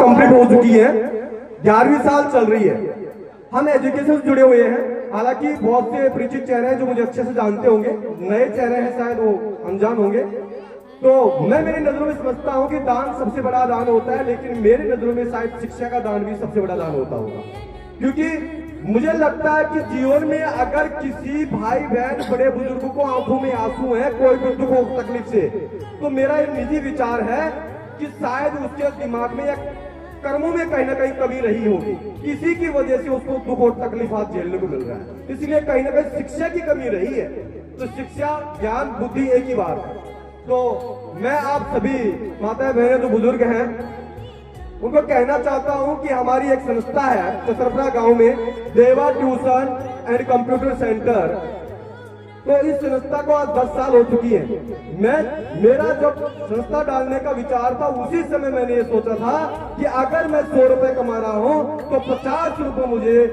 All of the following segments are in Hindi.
कंप्लीट हो चुकी है, 11वीं साल चल रही है। हम एजुकेशन से जुड़े हुए हैं। हालांकि बहुत से परिचित चेहरे हैं जो मुझे अच्छे से जानते होंगे, नए चेहरे हैं शायद वो अनजान होंगे। तो मैं मेरी नजरों में समझता हूं कि दान सबसे बड़ा दान होता है, लेकिन मेरी नजरों में शायद शिक्षा का दान भी सबसे बड़ा दान होता होगा। क्योंकि मुझे लगता है कि जीवन में अगर किसी भाई बहन बड़े बुजुर्गों को आंखों में आंसू है कोई भी दुख हो तकलीफ से, तो मेरा एक निजी विचार है कि शायद उसके दिमाग में या कर्मों में कहीं ना कहीं कमी रही होगी, इसी की वजह से उसको दुख और तकलीफात झेलने को मिल रहा है। इसलिए कहीं ना कहीं शिक्षा की कमी रही है। तो शिक्षा, ज्ञान, बुद्धि एक ही बात है। तो मैं आप सभी माता बहनें जो बुजुर्ग हैं उनको कहना चाहता हूं कि हमारी एक संस्था है चतरपुरा गांव में, देवा ट्यूशन एंड कंप्यूटर सेंटर। तो इस संस्था को आज 10 साल हो चुकी है। मेरा जब संस्था डालने का विचार था उसी समय मैंने ये सोचा था कि अगर मैं 100 रुपए कमा रहा हूं तो 50 रुपए मुझे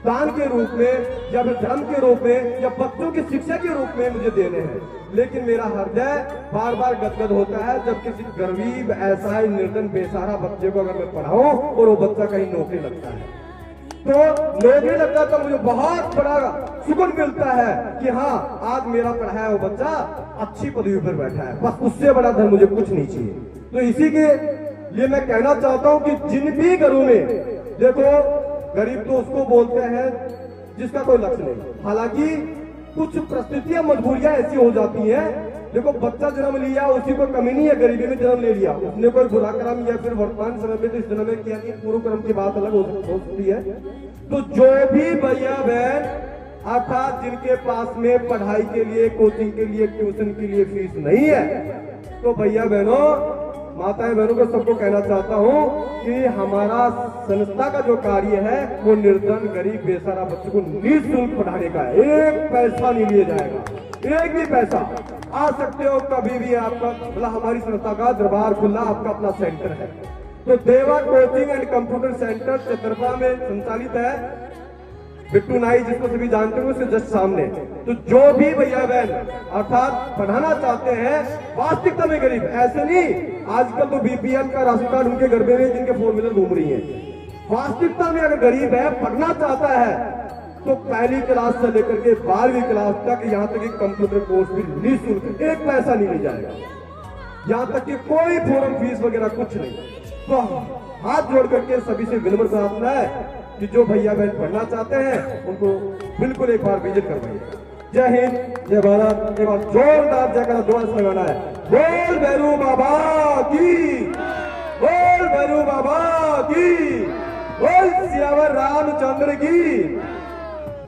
दान के रूप में या फिर धर्म के रूप में या बच्चों की शिक्षा के रूप में मुझे देने हैं। लेकिन मेरा हृदय बार बार गदगद होता है जब किसी गरीब असहाय निर्धन बेसहारा बच्चे को अगर मैं पढ़ाऊं और वो बच्चा कहीं नौकरी लगता है, तो नौकरी लगता है तो मुझे बहुत बड़ा सुकून मिलता है कि हाँ आज मेरा पढ़ाया वो बच्चा अच्छी पदवी पर बैठा है। बस उससे बड़ा धन मुझे कुछ नहीं चाहिए। तो इसी के लिए मैं कहना चाहता हूं कि जिन भी घरों में, देखो गरीब तो उसको बोलते हैं जिसका कोई लक्ष्य नहीं। हालांकि कुछ परिस्थितियां मजबूरियां ऐसी हो जाती हैं। देखो बच्चा जन्म लिया उसी को कमी नहीं है, गरीबी में जन्म ले लिया, उसने कोई बुरा कर्म या फिर वर्तमान समय में तो इस जन्म में किया नहीं, पूर्व कर्म की बात अलग हो सकती है। तो जो भी भैया बहन अर्थात जिनके पास में पढ़ाई के लिए, कोचिंग के लिए, ट्यूशन के लिए फीस नहीं है, तो भैया बहनों, माताएं बहनों को सबको कहना चाहता हूं कि हमारा संस्था का जो कार्य है वो निर्धन गरीब बेसहारा बच्चों को निःशुल्क पढ़ाने का है। एक पैसा नहीं लिया जाएगा, एक भी पैसा। आ सकते हो कभी भी, आपका मतलब हमारी संस्था का दरबार खुला, आपका अपना सेंटर है। तो देवा coaching and computer centre Chatarpura में संचालित है। बिट्टू नाई जिसको सभी जानते हो उसके जस्ट सामने। तो जो भी भैया बहन अर्थात पढ़ाना चाहते हैं, वास्तविकता में गरीब ऐसे नहीं, आजकल तो बीपीएल का राशन कार्ड उनके घर में जिनके 4 व्हीलर घूम रही है। वास्तविकता में अगर गरीब है, पढ़ना चाहता है, तो पहली क्लास से लेकर के 12वीं क्लास तक, यहाँ तक कि कंप्यूटर कोर्स भी निःशुल्क, एक पैसा नहीं ले जाएगा, यहाँ तक कि कोई फॉर्म फीस वगैरह कुछ नहीं। तो हाथ जोड़ करके सभी से विनम्र प्रार्थना है कि जो भैया बहन पढ़ना चाहते हैं उनको बिल्कुल एक बार विजिट करवाइए। जय हिंद, जय भारत। एक बार जोरदार जयकारा दोबारा से लगाना है। बोल भैरू बाबा की, बोल भैरू बाबा की, बोल सियावर रामचंद्र की।